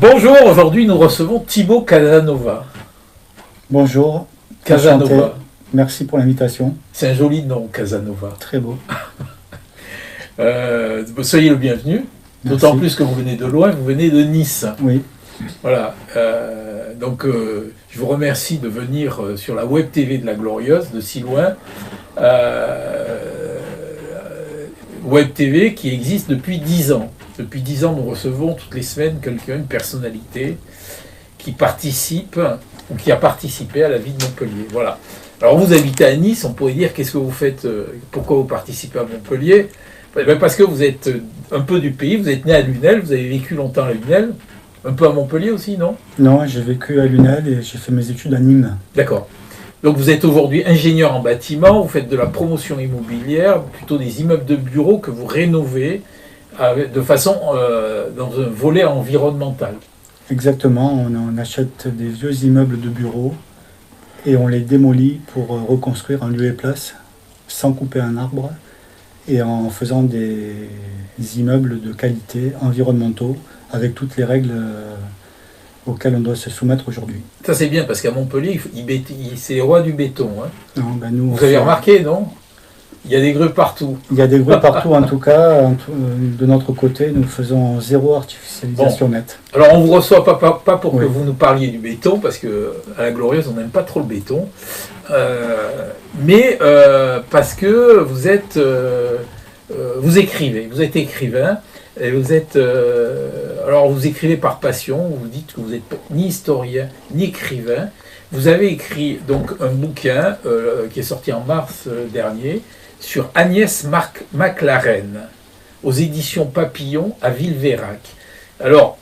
Bonjour, aujourd'hui nous recevons Thibaut Casanova. Bonjour. Casanova. Enchanté. Merci pour l'invitation. C'est un joli nom, Casanova. Très beau. Soyez le bienvenu. D'autant Merci. plus que vous venez de loin, vous venez de Nice. Oui, Voilà. Donc je vous remercie de venir sur la web TV de la Glorieuse, de si loin. Web TV qui existe depuis 10 ans. Depuis 10 ans, nous recevons toutes les semaines quelqu'un, une personnalité, qui participe ou qui a participé à la vie de Montpellier. Voilà. Alors vous habitez à Nice, on pourrait dire qu'est-ce que vous faites, pourquoi vous participez à Montpellier? Parce que vous êtes un peu du pays, vous êtes né à Lunel, vous avez vécu longtemps à Lunel, un peu à Montpellier aussi, non? non, j'ai vécu à Lunel et j'ai fait mes études à Nîmes. D'accord. Donc vous êtes aujourd'hui ingénieur en bâtiment, vous faites de la promotion immobilière, plutôt des immeubles de bureaux que vous rénovez de façon dans un volet environnemental. Exactement, on achète des vieux immeubles de bureaux et on les démolit pour reconstruire un lieu et place sans couper un arbre et en faisant des immeubles de qualité environnementaux avec toutes les règles auxquelles on doit se soumettre aujourd'hui. Ça c'est bien parce qu'à Montpellier, c'est les rois du béton. Hein. Non, ben nous, Vous avez remarqué, non? Il y a des grues partout. Il y a des grues partout, en tout cas. De notre côté, nous faisons zéro artificialisation nette. Alors on vous reçoit pas pour que Oui. vous nous parliez du béton, parce que à la Glorieuse on n'aime pas trop le béton, mais parce que vous êtes, vous écrivez, vous êtes écrivain, et vous êtes, alors vous écrivez par passion, vous dites que vous n'êtes ni historien ni écrivain. Vous avez écrit donc un bouquin qui est sorti en mars dernier sur Agnès Maclaren aux éditions Papillon à Villeveyrac. Alors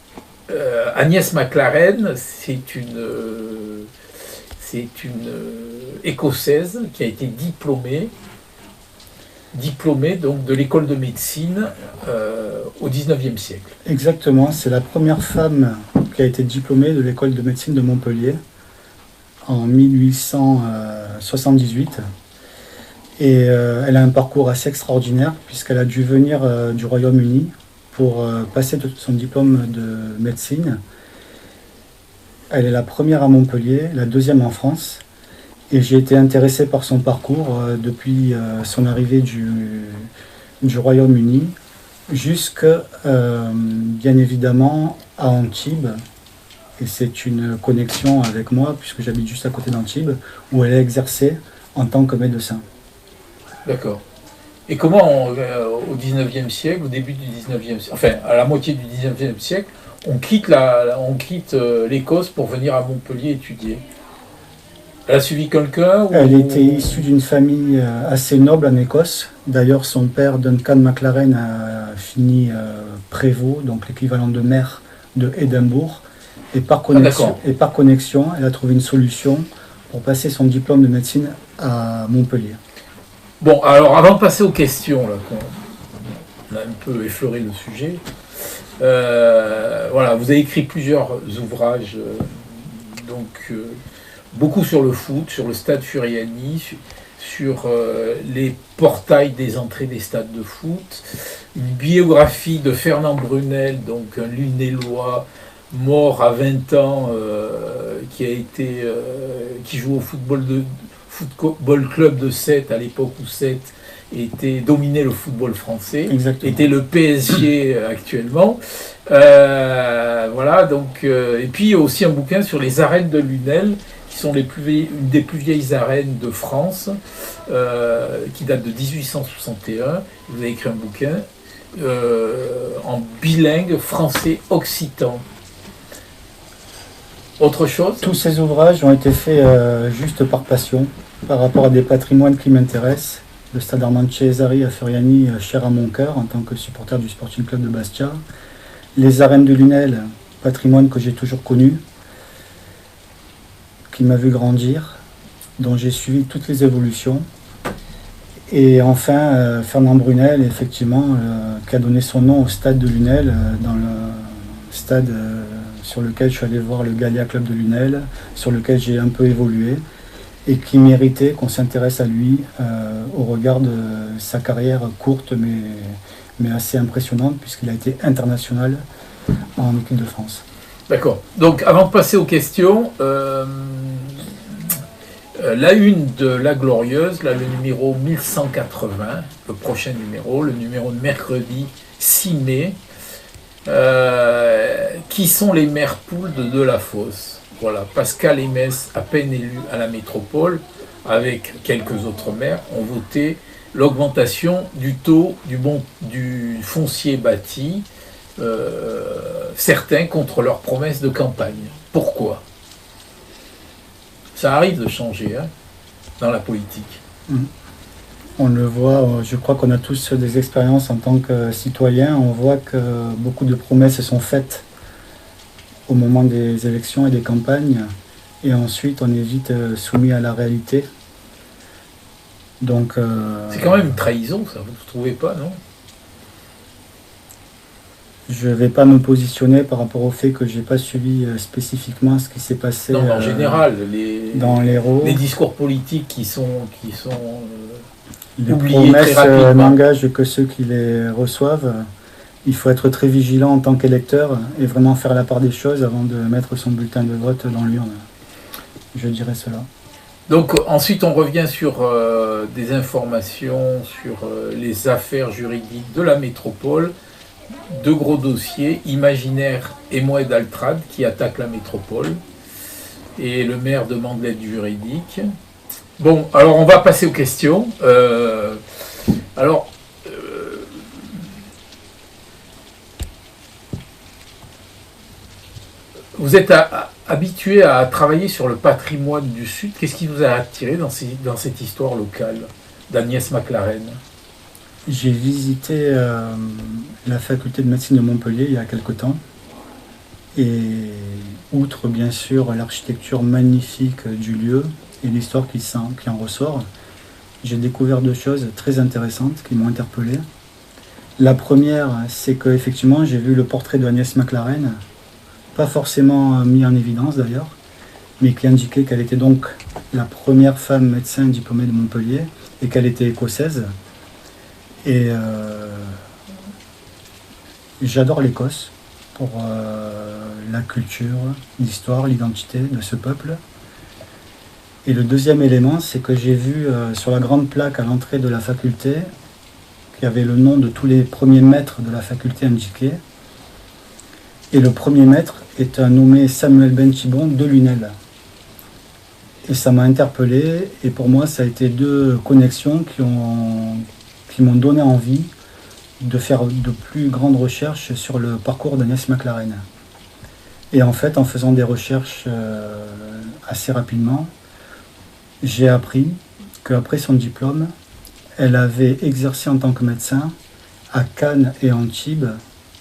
Agnès Maclaren, c'est une écossaise qui a été diplômée donc de l'école de médecine au XIXe siècle. Exactement, c'est la première femme qui a été diplômée de l'école de médecine de Montpellier en 1878. Et elle a un parcours assez extraordinaire puisqu'elle a dû venir du Royaume-Uni pour passer son diplôme de médecine. Elle est la première à Montpellier, la deuxième en France. Et j'ai été intéressé par son parcours depuis son arrivée du Royaume-Uni jusqu'à, bien évidemment, à Antibes. Et c'est une connexion avec moi, puisque j'habite juste à côté d'Antibes, où elle a exercé en tant que médecin. D'accord. Et comment, au XIXe siècle, au début du XIXe siècle, enfin à la moitié du XIXe siècle, on quitte l'Écosse pour venir à Montpellier étudier? Elle a suivi quelqu'un Elle était issue d'une famille assez noble en Écosse. D'ailleurs, son père, Duncan Maclaren, a fini prévôt, donc l'équivalent de maire de Édimbourg. Et par connexion, elle a trouvé une solution pour passer son diplôme de médecine à Montpellier. Bon, alors avant de passer aux questions, là, on a un peu effleuré le sujet. Voilà, vous avez écrit plusieurs ouvrages, beaucoup sur le foot, sur le stade Furiani, sur les portails des entrées des stades de foot, une biographie de Fernand Brunel, donc un Lunélois mort à 20 ans, qui joue au football club de Sète, à l'époque où Sète dominait le football français. Exactement. Était le PSG actuellement. Voilà, donc, et puis aussi un bouquin sur les arènes de Lunel, qui sont une des plus vieilles arènes de France, qui date de 1861. Vous avez écrit un bouquin en bilingue français-occitan. Autre chose? Tous ces ouvrages ont été faits juste par passion, par rapport à des patrimoines qui m'intéressent. Le stade Armand Cesari à Furiani, cher à mon cœur en tant que supporter du Sporting Club de Bastia. Les arènes de Lunel, patrimoine que j'ai toujours connu, qui m'a vu grandir, dont j'ai suivi toutes les évolutions. Et enfin, Fernand Brunel, effectivement, qui a donné son nom au stade de Lunel, dans le stade sur lequel je suis allé voir le Gallia Club de Lunel, sur lequel j'ai un peu évolué, et qui méritait qu'on s'intéresse à lui au regard de sa carrière courte mais assez impressionnante, puisqu'il a été international en équipe de France. D'accord. Donc, avant de passer aux questions, la une de La Glorieuse, là, le numéro 1180, le prochain numéro, le numéro de mercredi 6 mai, qui sont les mères poules de Delafosse. Voilà, Pascal et Mess, à peine élus à la métropole, avec quelques autres maires, ont voté l'augmentation du taux du foncier bâti, certains contre leurs promesses de campagne. Pourquoi ? Ça arrive de changer dans la politique. On le voit, je crois qu'on a tous des expériences en tant que citoyens. On voit que beaucoup de promesses sont faites au moment des élections et des campagnes, et ensuite on est vite soumis à la réalité. Donc, c'est quand même une trahison, ça, vous ne trouvez pas, non ? Je ne vais pas me positionner par rapport au fait que je n'ai pas suivi spécifiquement ce qui s'est passé non, en général, dans l'Hérault. Les discours politiques qui sont les oubliés promesses très rapidement. n'engagent que ceux qui les reçoivent. Il faut être très vigilant en tant qu'électeur et vraiment faire la part des choses avant de mettre son bulletin de vote dans l'urne. Je dirais cela. Donc ensuite on revient sur des informations sur les affaires juridiques de la métropole. Deux gros dossiers, Imaginaire et Moed Altrad qui attaquent la métropole. Et le maire demande l'aide juridique. Bon, alors on va passer aux questions. Vous êtes habitué à travailler sur le patrimoine du Sud. Qu'est-ce qui vous a attiré dans cette histoire locale d'Agnès MacLaren ? J'ai visité la faculté de médecine de Montpellier il y a quelque temps. Et outre bien sûr l'architecture magnifique du lieu et l'histoire qui en ressort, j'ai découvert deux choses très intéressantes qui m'ont interpellé. La première, c'est qu'effectivement j'ai vu le portrait d'Agnès MacLaren, pas forcément mis en évidence d'ailleurs, mais qui indiquait qu'elle était donc la première femme médecin diplômée de Montpellier et qu'elle était écossaise. Et j'adore l'Écosse pour la culture, l'histoire, l'identité de ce peuple. Et le deuxième élément, c'est que j'ai vu sur la grande plaque à l'entrée de la faculté qu'il y avait le nom de tous les premiers maîtres de la faculté indiqué. Et le premier maître est un nommé Samuel Benthibon de Lunel. Et ça m'a interpellé, et pour moi ça a été deux connexions qui m'ont donné envie de faire de plus grandes recherches sur le parcours d'Agnès MacLaren. Et en fait, en faisant des recherches assez rapidement, j'ai appris qu'après son diplôme, elle avait exercé en tant que médecin à Cannes et Antibes,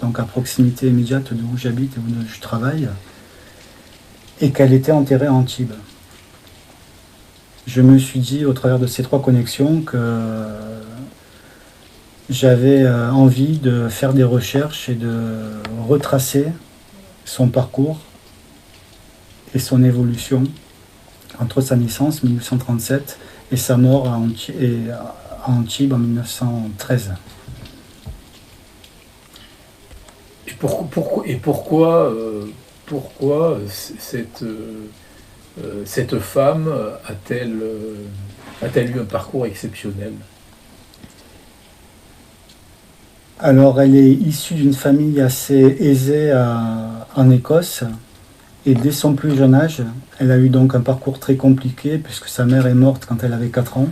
donc à proximité immédiate d'où j'habite et où je travaille, et qu'elle était enterrée à Antibes. Je me suis dit, au travers de ces trois connexions, que j'avais envie de faire des recherches et de retracer son parcours et son évolution entre sa naissance, 1837, et sa mort à Antibes en 1913. Et pourquoi cette femme a-t-elle eu un parcours exceptionnel ? Alors, elle est issue d'une famille assez aisée en Écosse, et dès son plus jeune âge, elle a eu donc un parcours très compliqué, puisque sa mère est morte quand elle avait 4 ans.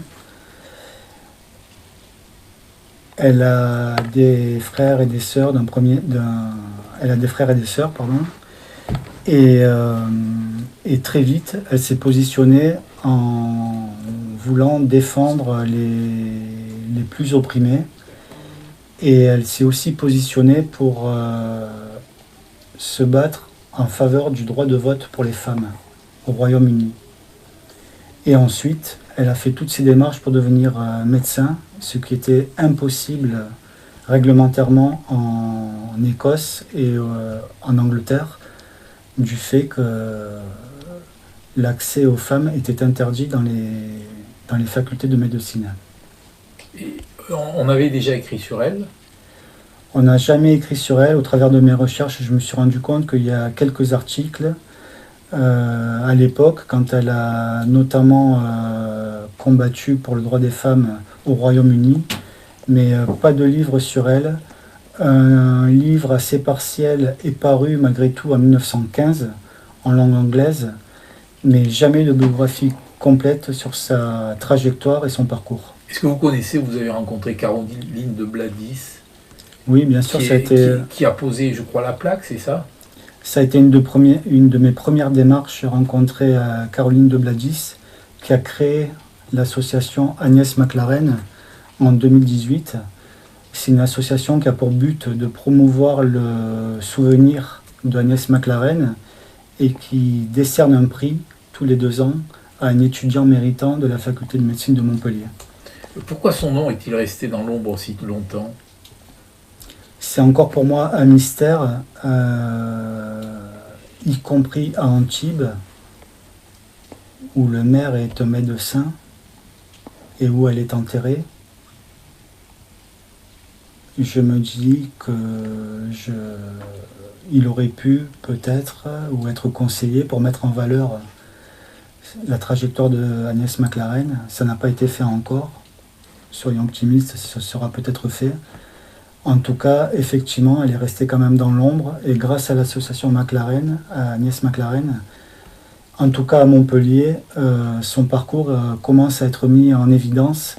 Elle a des frères et des sœurs et très vite, elle s'est positionnée en voulant défendre les plus opprimés. Et elle s'est aussi positionnée pour se battre en faveur du droit de vote pour les femmes au Royaume-Uni. Et ensuite, elle a fait toutes ses démarches pour devenir médecin, ce qui était impossible réglementairement en Écosse et en Angleterre, du fait que l'accès aux femmes était interdit dans les facultés de médecine. Et on avait déjà écrit sur elle ? On n'a jamais écrit sur elle. Au travers de mes recherches, je me suis rendu compte qu'il y a quelques articles à l'époque, quand elle a notamment combattu pour le droit des femmes au Royaume-Uni, mais pas de livre sur elle. Un livre assez partiel est paru malgré tout en 1915 en langue anglaise, mais jamais de biographie complète sur sa trajectoire et son parcours. Est-ce que vous connaissez, vous avez rencontré Caroline de Bladis, Oui, bien sûr, qui a posé, je crois, la plaque, c'est ça? Ça a été une de mes premières démarches, rencontrer Caroline de Bladis, qui a créé l'association Agnès MacLaren en 2018. C'est une association qui a pour but de promouvoir le souvenir d'Agnès MacLaren et qui décerne un prix tous les 2 ans à un étudiant méritant de la faculté de médecine de Montpellier. Pourquoi son nom est-il resté dans l'ombre aussi longtemps? C'est encore pour moi un mystère, y compris à Antibes, où le maire est un médecin et où elle est enterrée. Je me dis il aurait pu peut-être ou être conseillé pour mettre en valeur la trajectoire de Agnès MacLaren. Ça n'a pas été fait encore. Soyons optimistes, ça sera peut-être fait. En tout cas, effectivement, elle est restée quand même dans l'ombre et grâce à l'association MacLaren, à Agnès MacLaren, en tout cas à Montpellier, son parcours commence à être mis en évidence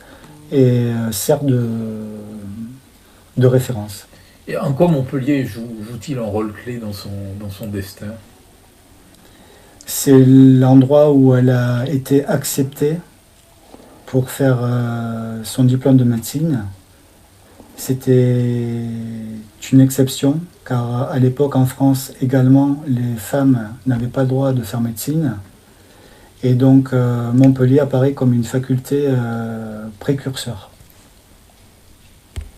et sert de référence. Et en quoi Montpellier joue-t-il un rôle clé dans son destin? C'est l'endroit où elle a été acceptée pour faire son diplôme de médecine. C'était une exception, car à l'époque en France également, les femmes n'avaient pas le droit de faire médecine. Et donc Montpellier apparaît comme une faculté précurseur.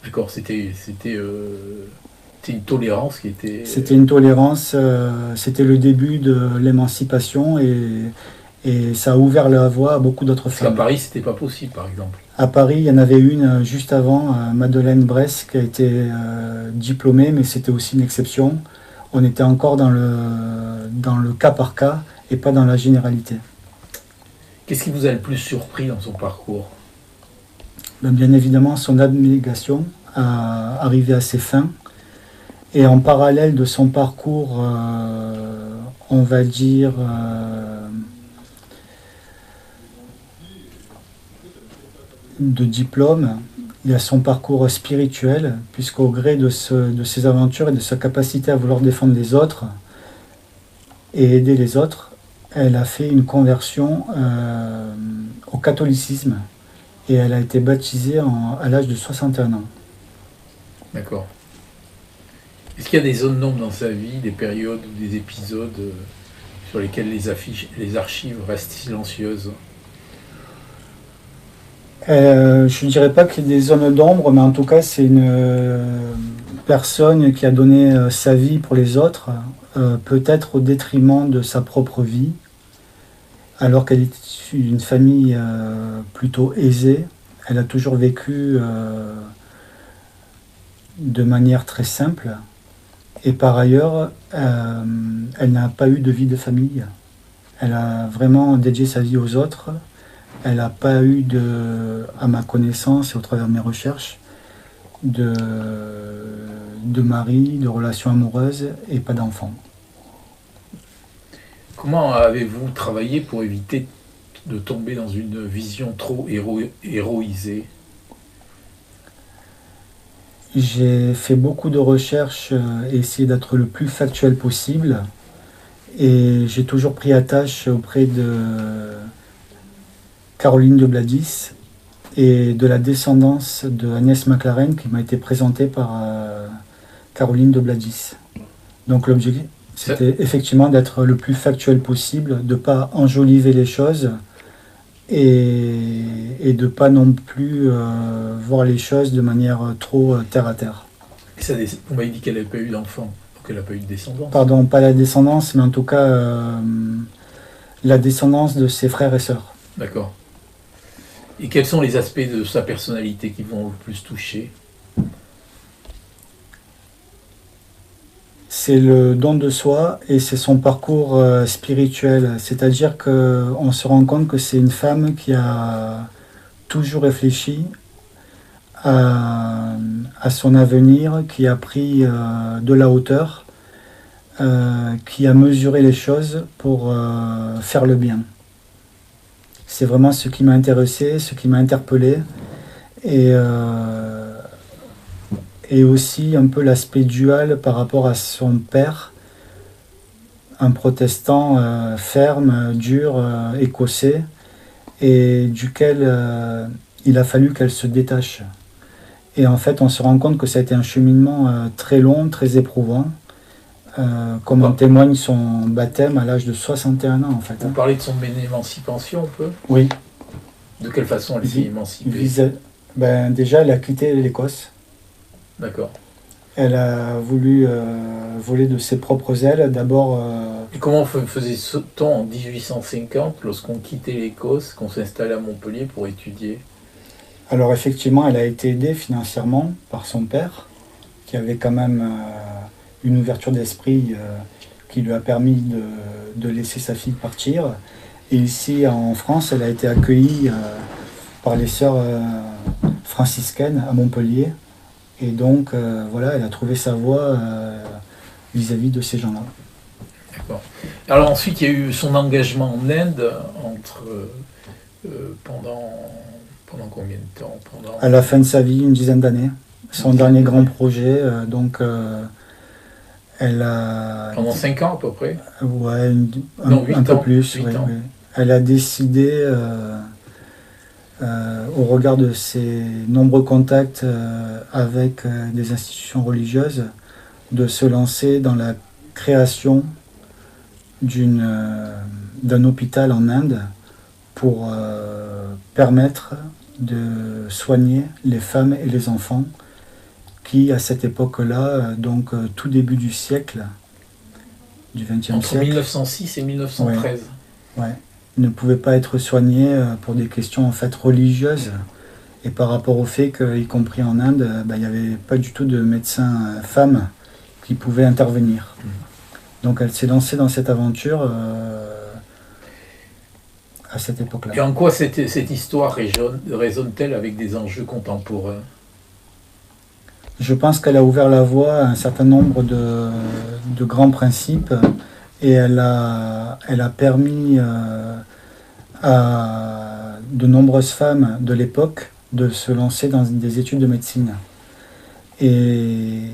D'accord, c'était une tolérance qui était... C'était une tolérance, c'était le début de l'émancipation et ça a ouvert la voie à beaucoup d'autres femmes. À Paris, c'était pas possible, par exemple. À Paris, il y en avait une juste avant, Madeleine Bress, qui a été diplômée, mais c'était aussi une exception. On était encore dans le cas par cas et pas dans la généralité. Qu'est-ce qui vous a le plus surpris dans son parcours? Bien évidemment, son abnégation à arriver à ses fins. Et en parallèle de son parcours, on va dire, de diplôme, il y a son parcours spirituel, puisqu'au gré de ses aventures et de sa capacité à vouloir défendre les autres et aider les autres, elle a fait une conversion au catholicisme et elle a été baptisée à l'âge de 61 ans. D'accord. Est-ce qu'il y a des zones d'ombre dans sa vie, des périodes ou des épisodes sur lesquels les archives restent silencieuses? Je ne dirais pas qu'il y ait des zones d'ombre, mais en tout cas, c'est une personne qui a donné sa vie pour les autres, peut-être au détriment de sa propre vie, alors qu'elle est issue d'une famille plutôt aisée. Elle a toujours vécu de manière très simple. Et par ailleurs, elle n'a pas eu de vie de famille. Elle a vraiment dédié sa vie aux autres. Elle n'a pas eu, à ma connaissance et au travers de mes recherches, de mari, de relations amoureuses et pas d'enfants. Comment avez-vous travaillé pour éviter de tomber dans une vision trop héroïsée? J'ai fait beaucoup de recherches et essayé d'être le plus factuel possible. Et j'ai toujours pris attache auprès de Caroline de Bladis et de la descendance de Agnès MacLaren qui m'a été présentée par Caroline de Bladis. Donc l'objectif, c'était effectivement d'être le plus factuel possible, de ne pas enjoliver les choses et de ne pas non plus voir les choses de manière trop terre à terre. On m'a dit qu'elle n'avait pas eu d'enfant, donc elle n'a pas eu de descendance. Pardon, pas la descendance, mais en tout cas la descendance de ses frères et sœurs. D'accord. Et quels sont les aspects de sa personnalité qui vont le plus toucher? c'est le don de soi et c'est son parcours spirituel. C'est-à-dire qu'on se rend compte que c'est une femme qui a toujours réfléchi à son avenir, qui a pris de la hauteur, qui a mesuré les choses pour faire le bien. C'est vraiment ce qui m'a intéressé, ce qui m'a interpellé. Et aussi un peu l'aspect dual par rapport à son père, un protestant ferme, dur, écossais, et duquel il a fallu qu'elle se détache. Et en fait, on se rend compte que ça a été un cheminement très long, très éprouvant, comme en témoigne son baptême à l'âge de 61 ans, en fait. Vous parlez de son émancipation, un peu? Oui. De quelle façon elle s'est émancipée? Déjà, elle a quitté l'Écosse. D'accord. Elle a voulu voler de ses propres ailes. D'abord. Et comment faisait-on en 1850, lorsqu'on quittait l'Écosse, qu'on s'installait à Montpellier pour étudier? Alors, effectivement, elle a été aidée financièrement par son père, qui avait quand même une ouverture d'esprit qui lui a permis de laisser sa fille partir. Et ici, en France, elle a été accueillie par les sœurs franciscaines à Montpellier. Et donc, voilà, elle a trouvé sa voie vis-à-vis de ces gens-là. D'accord. Alors ensuite, il y a eu son engagement en Inde pendant combien de temps? À la fin de sa vie, une dizaine d'années. Son dernier grand projet, elle a... Pendant 5 ans à peu près? Ouais, un peu plus. Oui. Elle a décidé... au regard de ses nombreux contacts avec des institutions religieuses, de se lancer dans la création d'un hôpital en Inde pour permettre de soigner les femmes et les enfants qui, à cette époque-là, donc tout début du siècle, du XXe siècle... Entre 1906 et 1913. Ouais. Ne pouvaient pas être soignés pour des questions en fait religieuses et par rapport au fait qu'y compris en Inde, il n'y avait pas du tout de médecins femmes qui pouvaient intervenir. Donc elle s'est lancée dans cette aventure à cette époque-là. Et en quoi cette histoire résonne-t-elle avec des enjeux contemporains? Je pense qu'elle a ouvert la voie à un certain nombre de grands principes. Et elle a permis à de nombreuses femmes de l'époque de se lancer dans des études de médecine. Et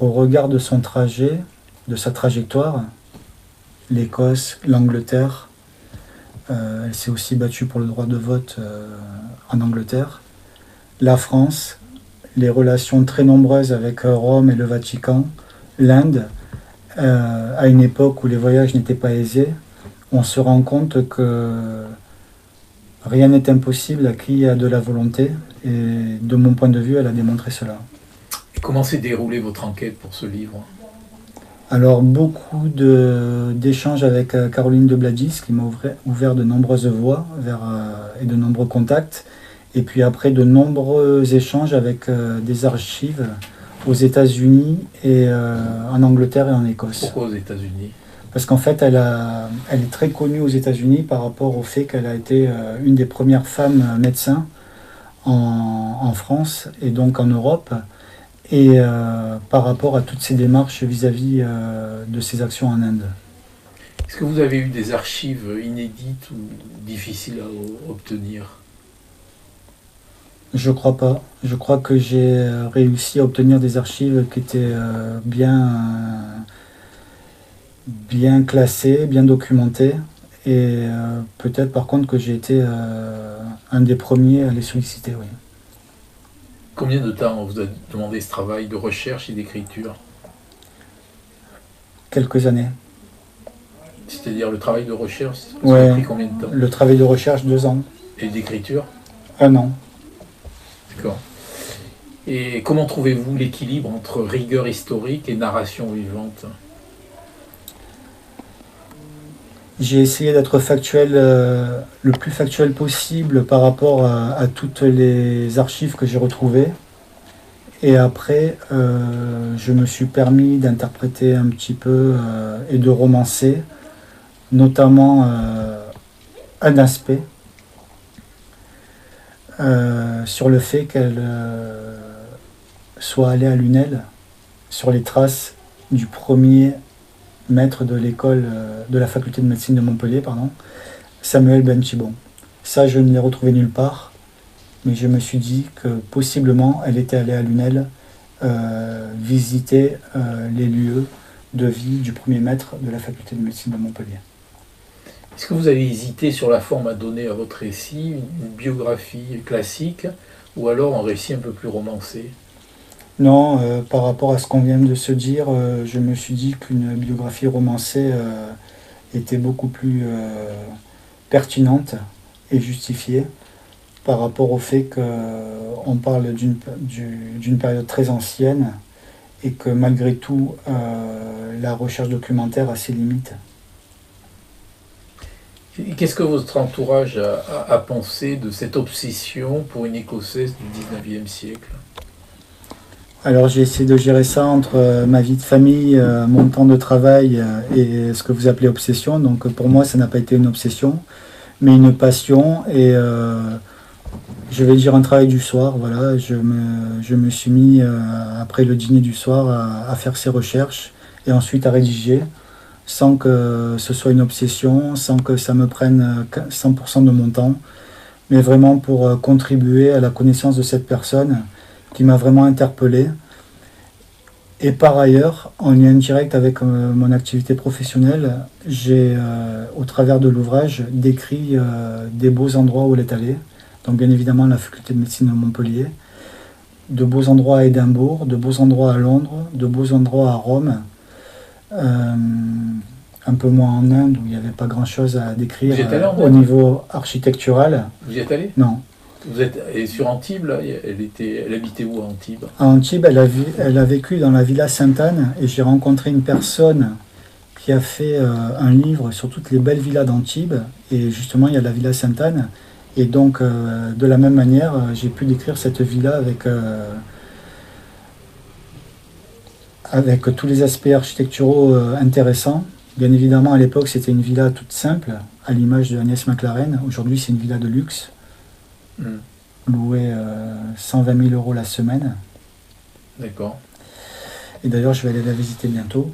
au regard de son trajet, de sa trajectoire, l'Écosse, l'Angleterre, elle s'est aussi battue pour le droit de vote en Angleterre, la France, les relations très nombreuses avec Rome et le Vatican, l'Inde, à une époque où les voyages n'étaient pas aisés, on se rend compte que rien n'est impossible à qui a de la volonté. Et de mon point de vue, elle a démontré cela. Et comment s'est déroulée votre enquête pour ce livre? Alors, beaucoup d'échanges avec Caroline de Bladis, qui m'a ouvert de nombreuses voies et de nombreux contacts. Et puis après, de nombreux échanges avec des archives aux États-Unis et en Angleterre et en Écosse. Pourquoi aux États-Unis? Parce qu'en fait, elle est très connue aux États-Unis par rapport au fait qu'elle a été une des premières femmes médecins en France et donc en Europe, et par rapport à toutes ses démarches vis-à-vis de ses actions en Inde. Est-ce que vous avez eu des archives inédites ou difficiles à obtenir? Je crois pas. Je crois que j'ai réussi à obtenir des archives qui étaient bien classées, bien documentées. Et peut-être par contre que j'ai été un des premiers à les solliciter, oui. Combien de temps vous a demandé ce travail de recherche et d'écriture? Quelques années. C'est-à-dire le travail de recherche, ça a pris combien de temps? Le travail de recherche, 2 ans. Et d'écriture? 1 an. D'accord. Et comment trouvez-vous l'équilibre entre rigueur historique et narration vivante? J'ai essayé d'être factuel, le plus factuel possible par rapport à toutes les archives que j'ai retrouvées. Et après, je me suis permis d'interpréter un petit peu et de romancer, notamment un aspect sur le fait qu'elle soit allée à Lunel sur les traces du premier maître de l'école de la faculté de médecine de Montpellier, pardon, Samuel Benchibon. Ça, je ne l'ai retrouvé nulle part, mais je me suis dit que possiblement elle était allée à Lunel visiter les lieux de vie du premier maître de la faculté de médecine de Montpellier. Est-ce que vous avez hésité sur la forme à donner à votre récit, une biographie classique ou alors un récit un peu plus romancé? Non, par rapport à ce qu'on vient de se dire, je me suis dit qu'une biographie romancée était beaucoup plus pertinente et justifiée par rapport au fait qu'on parle d'une période très ancienne et que malgré tout, la recherche documentaire a ses limites. Et qu'est-ce que votre entourage a pensé de cette obsession pour une Écossaise du 19e siècle? Alors j'ai essayé de gérer ça entre ma vie de famille, mon temps de travail et ce que vous appelez obsession. Donc pour moi, ça n'a pas été une obsession, mais une passion et je vais dire un travail du soir. Voilà, je me suis mis après le dîner du soir à faire ces recherches et ensuite à rédiger sans que ce soit une obsession, sans que ça me prenne 100% de mon temps, mais vraiment pour contribuer à la connaissance de cette personne qui m'a vraiment interpellé. Et par ailleurs, en lien direct avec mon activité professionnelle, j'ai, au travers de l'ouvrage, décrit des beaux endroits où elle est allée. Donc bien évidemment la faculté de médecine de Montpellier, de beaux endroits à Édimbourg, de beaux endroits à Londres, de beaux endroits à Rome, un peu moins en Inde où il n'y avait pas grand-chose à décrire au niveau architectural. Vous y êtes allé? Non. Vous êtes sur Antibes, là, elle habitait où à Antibes? À Antibes, elle a vécu dans la Villa Sainte-Anne et j'ai rencontré une personne qui a fait un livre sur toutes les belles villas d'Antibes et justement il y a la Villa Sainte-Anne et donc de la même manière j'ai pu décrire cette villa avec tous les aspects architecturaux intéressants. Bien évidemment à l'époque c'était une villa toute simple à l'image de Agnès MacLaren. Aujourd'hui c'est une villa de luxe. Loué 120 000 € la semaine. D'accord. Et d'ailleurs, je vais aller la visiter bientôt.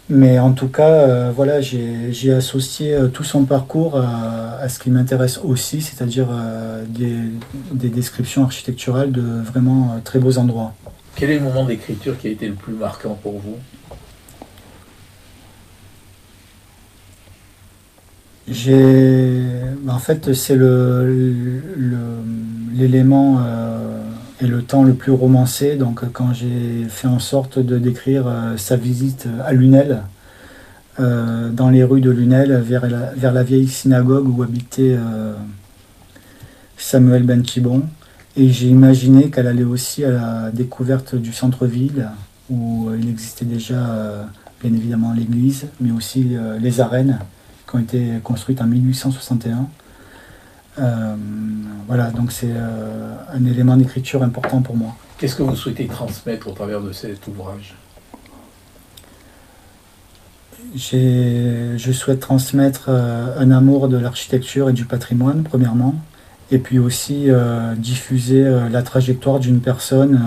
Mais en tout cas, voilà, j'ai associé tout son parcours à ce qui m'intéresse aussi, c'est-à-dire des descriptions architecturales de vraiment très beaux endroits. Quel est le moment d'écriture qui a été le plus marquant pour vous? En fait, c'est l'élément et le temps le plus romancé. Donc, quand j'ai fait en sorte de décrire sa visite à Lunel, dans les rues de Lunel, vers la vieille synagogue où habitait Samuel Benchibon, et j'ai imaginé qu'elle allait aussi à la découverte du centre-ville où il existait déjà, bien évidemment, l'église, mais aussi les arènes qui ont été construites en 1861. Voilà, donc c'est un élément d'écriture important pour moi. Qu'est-ce que vous souhaitez transmettre au travers de cet ouvrage? Je souhaite transmettre un amour de l'architecture et du patrimoine, premièrement, et puis aussi diffuser la trajectoire d'une personne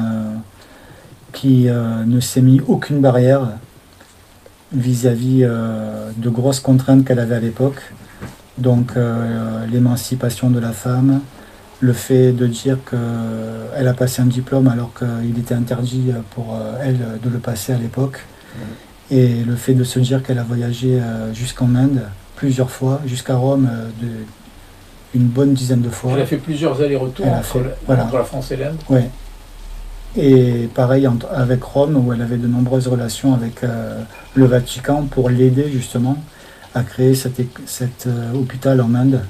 qui ne s'est mis aucune barrière vis-à-vis de grosses contraintes qu'elle avait à l'époque. Donc l'émancipation de la femme, le fait de dire qu'elle a passé un diplôme alors qu'il était interdit pour elle de le passer à l'époque, et le fait de se dire qu'elle a voyagé jusqu'en Inde plusieurs fois, jusqu'à Rome une bonne dizaine de fois. Elle a fait plusieurs allers-retours entre la France et l'Inde. Oui. Et pareil avec Rome, où elle avait de nombreuses relations avec le Vatican pour l'aider justement à créer cet hôpital en Inde.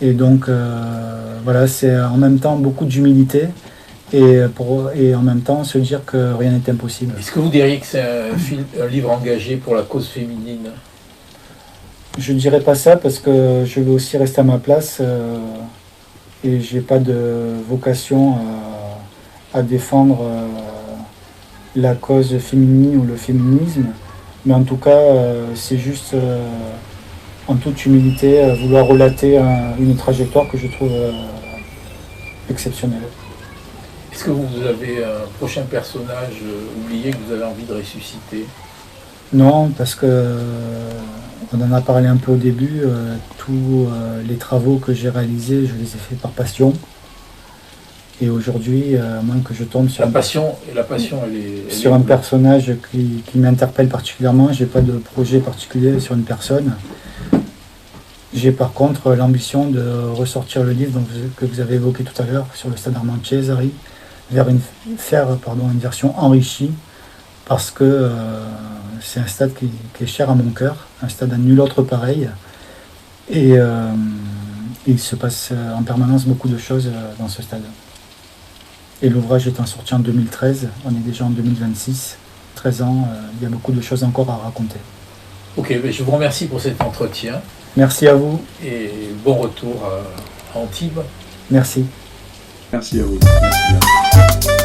Et donc voilà, c'est en même temps beaucoup d'humilité et en même temps se dire que rien n'est impossible. Est-ce que vous diriez que c'est un livre engagé pour la cause féminine? Je ne dirais pas ça parce que je veux aussi rester à ma place et j'ai pas de vocation à défendre la cause féminine ou le féminisme, mais en tout cas, c'est juste, en toute humilité, vouloir relater une trajectoire que je trouve exceptionnelle. Est-ce que vous avez un prochain personnage oublié que vous avez envie de ressusciter? Non, parce que on en a parlé un peu au début, tous les travaux que j'ai réalisés, je les ai faits par passion. Et aujourd'hui, à moins que je tombe sur La passion, elle sur est un où, là? personnage qui m'interpelle particulièrement, j'ai pas de projet particulier sur une personne. J'ai par contre l'ambition de ressortir le livre que vous avez évoqué tout à l'heure sur le stade Armand Cesari, faire une version enrichie, parce que c'est un stade qui est cher à mon cœur, un stade à nul autre pareil. Et il se passe en permanence beaucoup de choses dans ce stade. Et l'ouvrage étant sorti en 2013, on est déjà en 2026, 13 ans, il y a beaucoup de choses encore à raconter. Ok, mais je vous remercie pour cet entretien Merci à vous. et bon retour à Antibes. Merci. Merci à vous. Merci.